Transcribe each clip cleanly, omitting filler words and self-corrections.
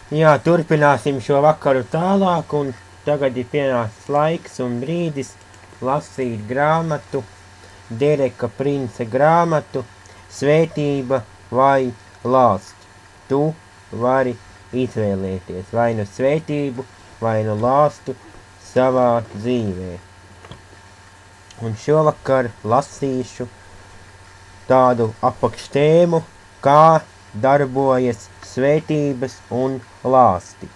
Jā, turpināsim šo vakaru tālāk, un tagad ir pienācis laiks un brīdis lasīt grāmatu, Dereka Prince grāmatu, Svētība vai lāst. Tu vari izvēlēties vai nu svētību, vai nu lāstu savā dzīvē. Un šovakar lasīšu tādu apakštēmu, kā darbojas svētības un lāsti.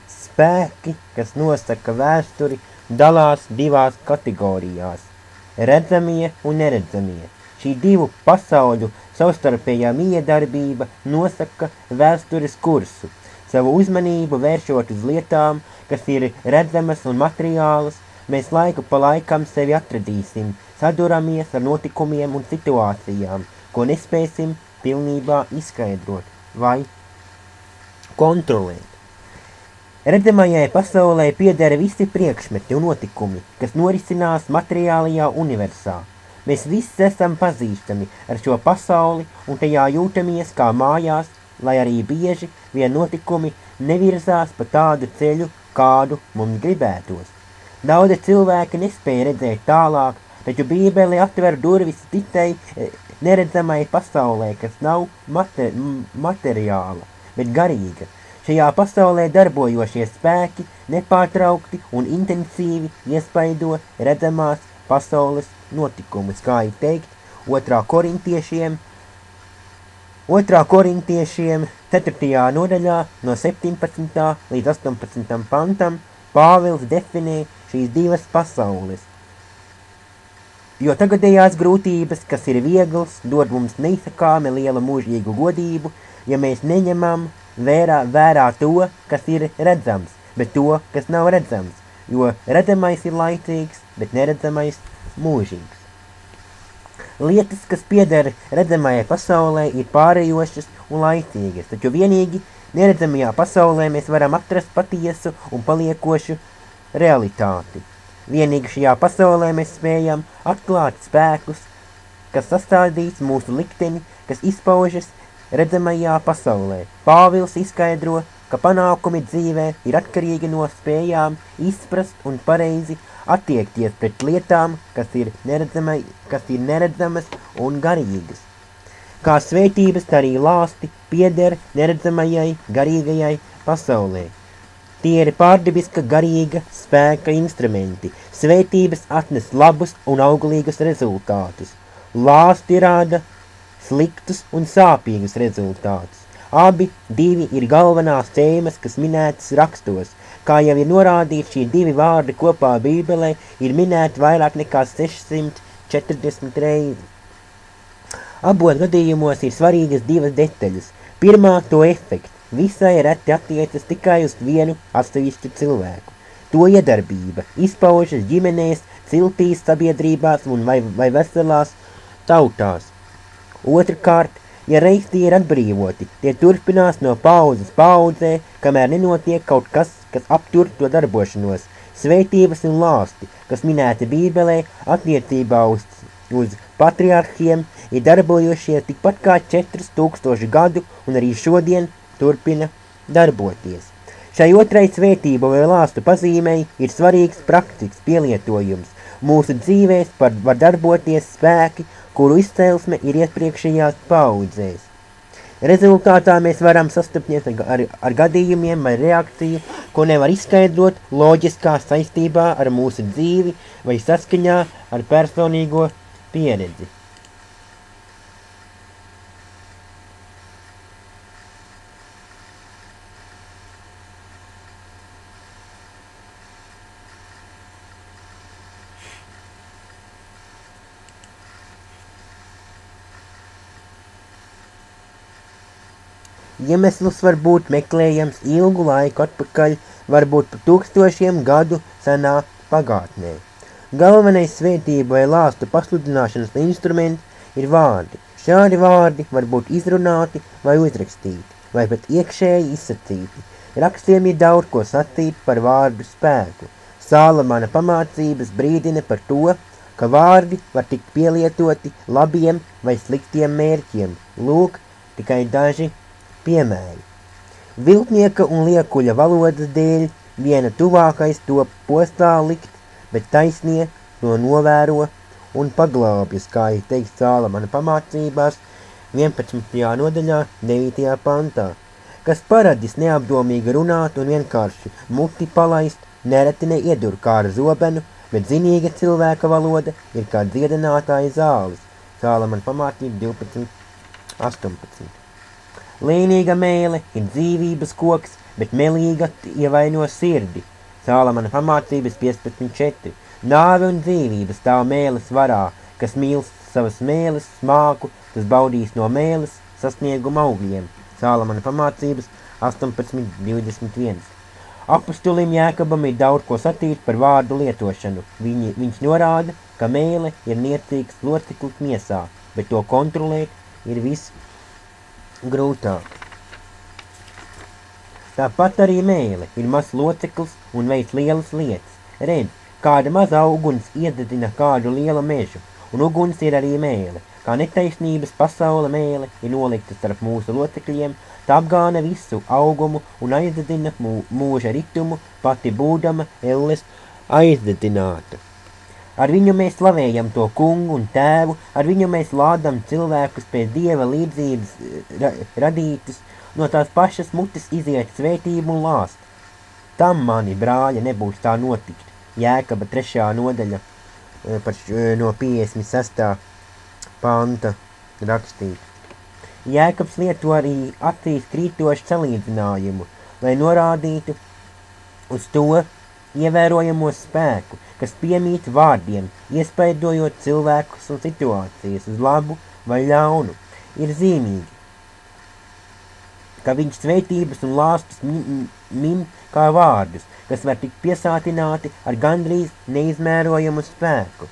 Spēki, kas nosaka vēsturi, dalās divās kategorijās – redzamie un neredzamie. Šī divu pasauļu savstarpējā miedarbība nosaka vēstures kursu. Savu uzmanību vēršot uz lietām, kas ir redzamas un materiālas, mēs laiku pa laikam sevi atradīsim, saduramies ar notikumiem un situācijām, ko nespēsim pilnībā izskaidrot vai kontrolēt. Redzamajai pasaulē pieder visi priekšmeti un notikumi, kas norisinās materiālajā universā. Mēs visi esam pazīstami ar šo pasauli un tajā jūtamies kā mājās, lai arī bieži vien notikumi nevirzās pa tādu ceļu, kādu mums gribētos. Daudzi cilvēki nespēja redzēt tālāk, taču Bībele atver durvis citai neredzamai pasaulē, kas nav materiāla, bet garīga. Šajā pasaulē darbojošie spēki nepārtraukti un intensīvi iespaido redzamās pasaules notikumus, kā ir teikt 2. korintiešiem 4. nodaļā no 17. līdz 18. pantam Pāvils definē šīs divas pasaules. Jo tagadējās grūtības, kas ir viegls, dod mums neizsakāmi lielu mūžīgu godību, ja mēs neņemam vērā to, kas ir redzams, bet to, kas nav redzams, jo redzamais ir laicīgs, bet neredzamais mūžīgs. Lietas, kas pieder redzamajai pasaulē, ir pārējošas un laicīgas, taču vienīgi neredzamajā pasaulē mēs varam atrast patiesu un paliekošu realitāti. Vienīgi šajā pasaulē mēs spējam atklāt spēkus, kas sastādīts mūsu likteni, kas izpaužas redzamajā pasaulē. Pāvils izskaidro, ka panākumi dzīvē ir atkarīgi no spējām izprast un pareizi attiekties pret lietām, kas ir neredzamas un garīgas. Kā svētības, tā arī lāsti pieder neredzamajai, garīgajai pasaulē. Tie ir pārdabiska garīga spēka instrumenti. Svētības atnes labus un auglīgus rezultātus. Lāsti rāda sliktus un sāpīgus rezultātus. Abi divi ir galvenās tēmas, kas minētas rakstos. Kā jau ir norādīts, šie divi vārdi kopā Bībelē ir minēti vairāk nekā 640 reizi. Abos gadījumos ir svarīgas divas detaļas. Pirmā to efekts. Visai reti attiecas tikai uz vienu atsevišķu cilvēku. To iedarbība izpaužas ģimenēs, ciltīs, sabiedrībās un vai veselās tautās. Otrkārt, ja reiz tie ir atbrīvoti, tie turpinās no paudzes paudzē, kamēr nenotiek kaut kas, kas aptur to darbošanos. Svētības un lāsti, kas minēti Bībelē attiecībā uz patriarhiem, ir darbojušies tikpat kā 4000 gadu un arī šodien turpina darboties. Šai otrai svētību vai lāstu pazīmei ir svarīgs praktisks pielietojums. Mūsu dzīvēs var darboties spēki, kuru izcelsme ir iepriekšējās paudzēs. Rezultātā mēs varam sastapties ar gadījumiem vai reakciju, ko nevar izskaidrot loģiskā saistībā ar mūsu dzīvi vai saskaņā ar personīgo pieredzi. Iemesls var būt meklējams ilgu laiku atpakaļ, varbūt pa 1000 gadu senā pagātnē. Galvenais svētību vai lāstu pasludināšanas instruments ir vārdi. Šādi vārdi var būt izrunāti vai uzrakstīti, vai pat iekšēji izsacīti. Rakstiem ir daudz ko sacīt par vārdu spēku. Sālamana pamācības brīdina par to, ka vārdi var tikt pielietoti labiem vai sliktiem mērķiem. Lūk, tikai daži piemēri. Viltnieka un liekuļa valodas dēļ viena tuvākais to postā likt, bet taisnie to novēro un paglābjas, kā ir teikts Sālamana pamācībās 11. nodaļā 9. pantā, kas paradis neapdomīgi runāt un vienkārši muti palaist, nereti neiedur kā ar zobenu, bet zinīga cilvēka valoda ir kā dziedinātāja zāles. Sālamana pamācība 12.18. Lēnīga mēle ir dzīvības koks, bet melīga ievaino sirdi. Sālamana pamācības 15.4. Nāve un dzīvības stāv mēles varā, kas mīl savas mēles smāku, tas baudīs no mēles sasnieguma augļiem. Sālamana pamācības 18.21. Apostolim Jēkabam ir daudz ko sacīt par vārdu lietošanu. Viņš norāda, ka mēle ir niecīgs loceklis miesā, bet to kontrolēt ir visgrūtāk. Tāpat arī mēle ir mazs loceklis un veic lielas lietas. Redz, kāda maza uguns iededzina kādu lielu mežu, un uguns ir arī mēle. Kā netaisnības pasaule mēle ir nolikta starp mūsu locekļiem, tā apgāna visu augumu un aizdedzina mūža ritumu, pati būdama elles aizdedzināta. Ar viņu mēs slavējam to kungu un tēvu, ar viņu mēs lādam cilvēkus pēc Dieva līdzības radītus, no tās pašas mutes iziet svētību un lāst. Tam, mani brāļi, nebūs tā notikt. Jēkaba 3. nodaļa no 56. panta rakstīt. Jēkabs lieto arī acīs krītošu salīdzinājumu, lai norādītu uz to ievērojamo spēku, kas piemīt vārdiem, iespaidojot cilvēkus un situācijas uz labu vai ļaunu. Ir zīmīgi, ka viņš svētības un lāstus min kā vārdus, kas var tikt piesātināti ar gandrīz neizmērojamu spēku.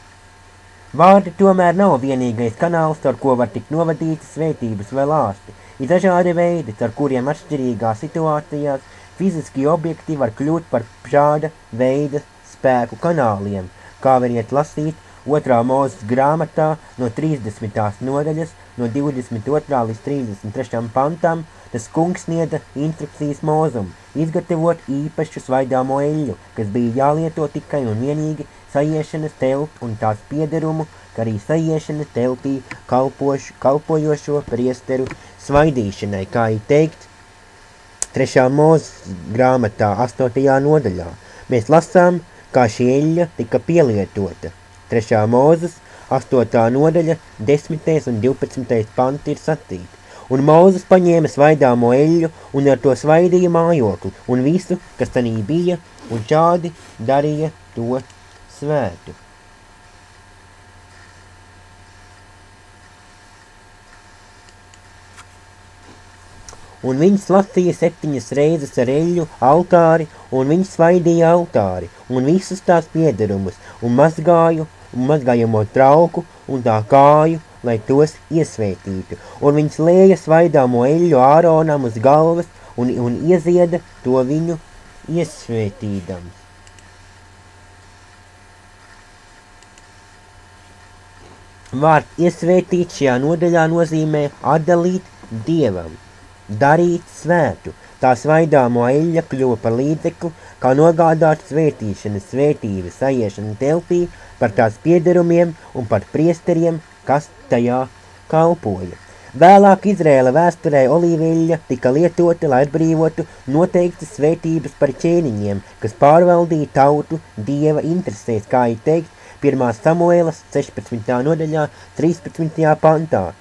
Vārdi tomēr nav vienīgais kanāls, ar ko var tikt novadītas svētības vai lāsti. Ir dažādi veidi, ar kuriem atšķirīgās situācijās fiziski objekti var kļūt par šāda veida spēku kanāliem, kā variet lasīt 2. Mūzes grāmatā no 30. nodaļas, no 22. līdz 33. pantam. Tas kungs sniedza instrukcijas Mūzum, izgatavot īpašu svaidāmo eļļu, kas bija jālieto tikai un vienīgi sajiešanas telpu un tās piederumu, kā arī sajiešanas telpī kalpojošo priesteru svaidīšanai, kā ir teikt 3. Mūzes grāmatā 8. nodaļā. Mēs lasām, kā šī eļļa tika pielietota. 3. Mūzes 8. nodaļa 10. un 12. panti ir sacīti. Un Mūzes paņēma svaidāmo eļļu un ar to svaidīja mājokli un visu, kas tanī bija, un šādi darīja to svētu. Un viņš lasīja 7 reizes ar eļļu altāri, un viņš svaidīja altāri, un visus tās piederumus, un mazgājamo trauku un tā kāju, lai tos iesvētītu. Un viņš lēja svaidāmo eļļu Āronam uz galvas un iezieda to viņu iesvētīdams. Vārds iesvētīt šajā nodaļā nozīmē atdalīt Dievam, darīt svētu. Tā svaidāmo eļļa kļuva par līdzekli, kā nogādāt svētīšanas svētības sajiešanu telpī, par tās piederumiem un par priesteriem, kas tajā kalpoja. Vēlāk Izraēla vēsturē olīveļļa tika lietota, lai atbrīvotu noteiktas svētības par ķēniņiem, kas pārvaldīja tautu Dieva interesēs, kā ir teikt 1. Samuēlas 16. nodaļā 13. pantā.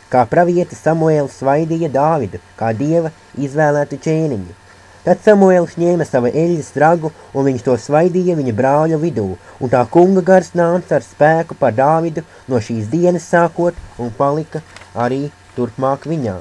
Kā pravietis Samuēls svaidīja Dāvidu, kā Dieva izvēlētu ķēniņu. Tad Samuēls ņēma sava eļļas ragu, un viņš to svaidīja viņa brāļu vidū, un tā kunga gars nāca ar spēku par Dāvidu no šīs dienas sākot, un palika arī turpmāk viņā.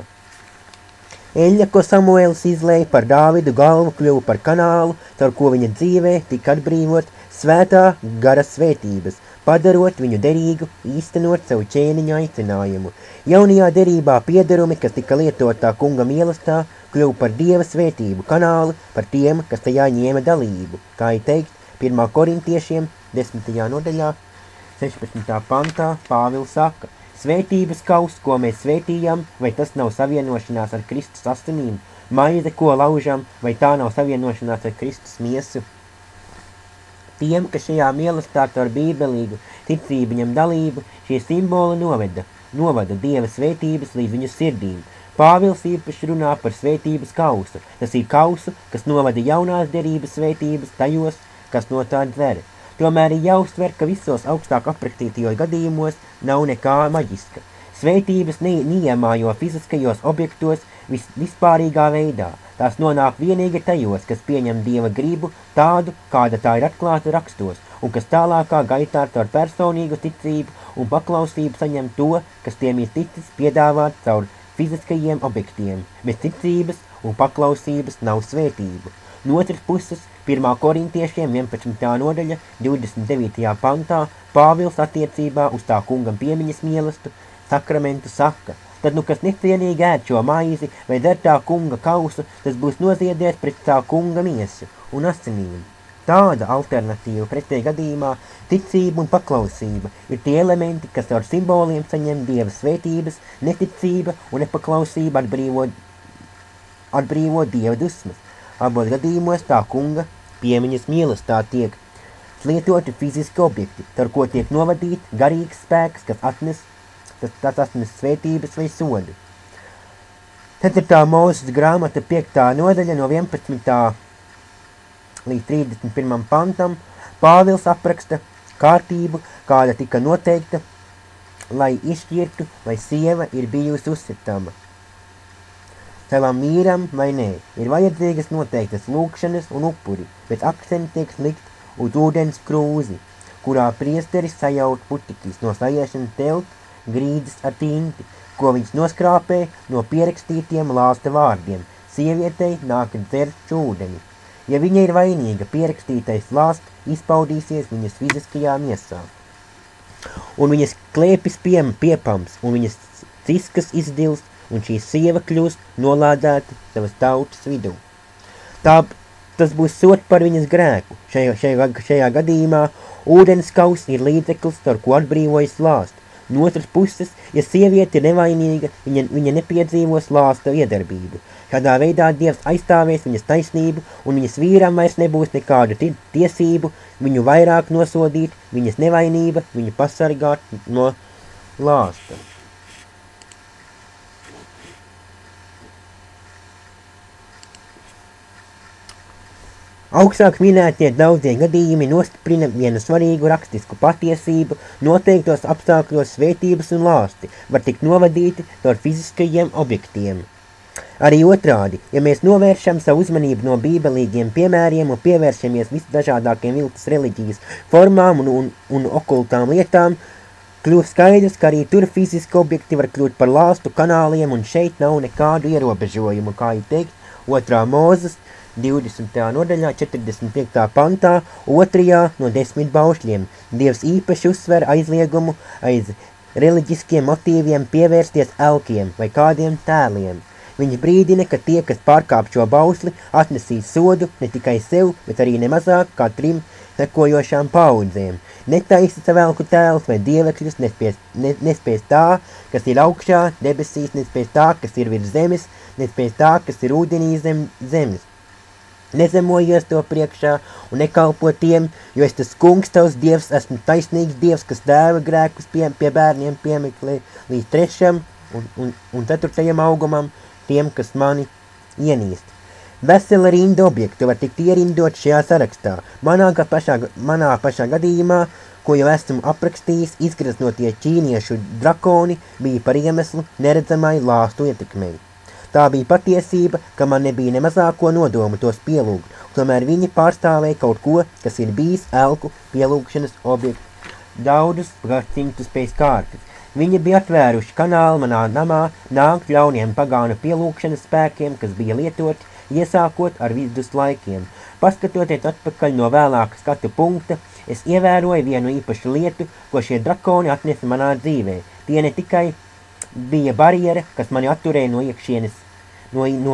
Eļļa, ko Samuēls izlēja par Dāvidu galvu, kļuva par kanālu, caur ko viņa dzīvē tika atbrīvot svētā gara svētības, padarot viņu derīgu, īstenot savu ķēniņa aicinājumu. Jaunajā derībā piederumi, kas tika lietotā kunga mīlestā, kļuva par Dieva svētību kanālu par tiem, kas tajā ņēma dalību. Kā ir teikt 1. Korintiešiem 10. nodaļā 16. pantā Pāvils saka: Svētības kauss, ko mēs svētījam, vai tas nav savienošanās ar Kristus asinīm? Maize, ko laužam, vai tā nav savienošanās ar Kristus miesu? Tiem, kas šajā mīlestībā ar bībelīgu ticību ņem dalību, šie simboli novada Dieva svētības līdz viņu sirdīm. Pāvils īpaši runā par svētības kausu. Tas ir kausu, kas novada jaunās derības svētības tajos, kas no tā dzer. Tomēr ir jāuztver, ka visos augstāk aprakstītajos gadījumos nav nekā maģiska. Svētības neiemājo fiziskajos objektos vispārīgā veidā. Tās nonāk vienīgi tajos, kas pieņem Dieva gribu tādu, kāda tā ir atklāta rakstos, un kas tālākā gaitā ar personīgu ticību un paklausību saņem to, kas tiem ir ticis piedāvāt caur fiziskajiem objektiem, bet ticības un paklausības nav svētību. No otras puses, 1. korintiešiem 11. nodaļa 29. pantā Pāvils attiecībā uz tā kungam piemiņas mielastu sakramentu saka: tad kas necienīgi ēd šo maizi vai dzer tā kunga kausu, tas būs noziedies pret tā kunga miesu un asinīm. Tāda alternatīva pretī gadījumā ticība un paklausība ir tie elementi, kas ar simboliem saņem Dieva svētības, neticība un nepaklausība atbrīvo Dieva dusmas. Abos gadījumos tā kunga piemiņas mīlestā tiek lietoti fiziski objekti, ar ko tiek novadīt garīgs spēks, kas atnes svētības vai sodu. 4. Mūzes grāmata 5. nodaļa no 11. līdz 31. pantam Pāvils apraksta kārtību, kāda tika noteikta, lai izšķirtu, vai sieva ir bijusi uzsitama savam vīram vai nē. Ir vajadzīgas noteiktas lūkšanas un upuri, bet akcents tiek likt uz ūdens krūzi, kurā priesteris sajaut putekļus no sajiešanas telt grīdas ar tinti, ko viņš noskrāpē no pierakstītiem lāsta vārdiem. Sievietei nāk dzert ūdeni. Ja viņa ir vainīga, pierakstītais lāsts izpaudīsies viņas fiziskajā miesā, un viņas klēpis piepams, un viņas ciskas izdils, un šī sieva kļūst nolādēta savas tautas vidū. Tas būs sots par viņas grēku. Šajā gadījumā ūdens kauss ir līdzeklis, ar ko atbrīvojas lāstu. No otras puses, ja sieviete ir nevainīga, viņa nepiedzīvos lāsta iedarbību. Šādā veidā Dievs aizstāvēs viņas taisnību, un viņas vīram vairs nebūs nekādu tiesību viņu vairāk nosodīt, viņas nevainība viņu pasargāt no lāsta. Augstāk minētie daudzie gadījumi nostiprina vienu svarīgu rakstisku patiesību, noteiktos apstākļos svētības un lāsti var tikt novadīti caur fiziskajiem objektiem. Arī otrādi, ja mēs novēršam savu uzmanību no bībelīgiem piemēriem un pievēršamies visdažādākiem viltus reliģijas formām un okultām lietām, kļūst skaidrs, ka arī tur fiziski objekti var kļūt par lāstu kanāliem, un šeit nav nekādu ierobežojumu, kā ir teikt 2. Mūzes 20. nodaļā 45. pantā 2. no 10 baušļiem. Dievs īpaši uzsver aizliegumu aiz reliģiskiem motīviem pievērsties elkiem vai kādiem tēliem. Viņš brīdina, ka tie, kas pārkāp šo bausli, atnesīs sodu ne tikai sev, bet arī nemazāk kā 3 sekojošām paudzēm. Netaisi savēlku tēlus vai dievekļus, nespēs tā, kas ir augšā debesīs, nespēs tā, kas ir virs zemes, nespēs tā, kas ir ūdenī zem zemes. Nezemojies to priekšā un nekalpo tiem, jo es tas kungs tavs Dievs, esmu taisnīgs Dievs, kas dēva grēkus pie bērniem piemeklē līdz 3. un 4. augumam, tiem, kas mani ienīst. Vesela rinda objektu var tikt ierindot šajā sarakstā. Manā pašā gadījumā, ko jau esmu aprakstījis, izgraznotie ķīniešu drakoni bija par iemeslu neredzamai lāstu ietekmei. Tā bija patiesība, ka man nebija ne mazāko nodomu tos pielūgt, tomēr viņi pārstāvēja kaut ko, kas ir bijis elku pielūgšanas objekts daudzus gadsimtus pēc kārtas. Viņi bija atvēruši kanālu manā namā nākt ļauniem pagānu pielūgšanas spēkiem, kas bija lietoti, iesākot ar vidus laikiem. Paskatoties atpakaļ no vēlāka skatu punkta, es ievēroju vienu īpašu lietu, ko šie drakoni atnesa manā dzīvē. Tie ne tikai bija barjera, kas mani atturēja no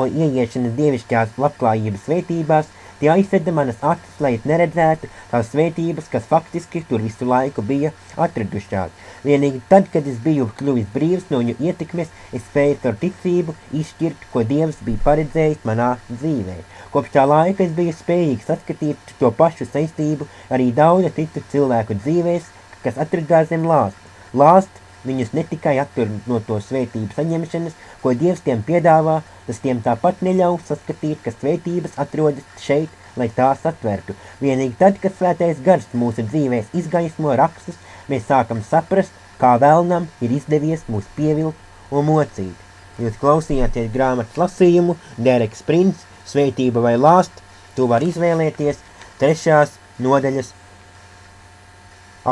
ieiešanas dievišķās labklājības svētībās, Tie aizseda manas acis, lai es neredzētu tās svētības, kas faktiski tur visu laiku bija atradušās. Vienīgi tad, kad es biju kļuvis brīvs no viņu ietekmes, es spēju ar ticību izšķirt, ko Dievs bija paredzējis manā dzīvē. Kopš tā laika es biju spējīgs saskatīt to pašu saistību arī daudzu citu cilvēku dzīvēs, kas atradās zem lāsta. Lāst viņus ne tikai attur no to svētību saņemšanas, ko Dievs tiem piedāvā, tas tiem tāpat neļauj saskatīt, ka svētības atrodas šeit, lai tās atvertu. Vienīgi tad, kad svētais gars mūsu dzīvēs izgaismo rakstus, mēs sākam saprast, kā vēlnam ir izdevies mūs pievilkt un mocīt. Jūs klausījāties grāmatas lasījumu, Dereks Prince, Svētība vai lāst, tu var izvēlēties 3. nodaļas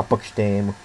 apakštēmu.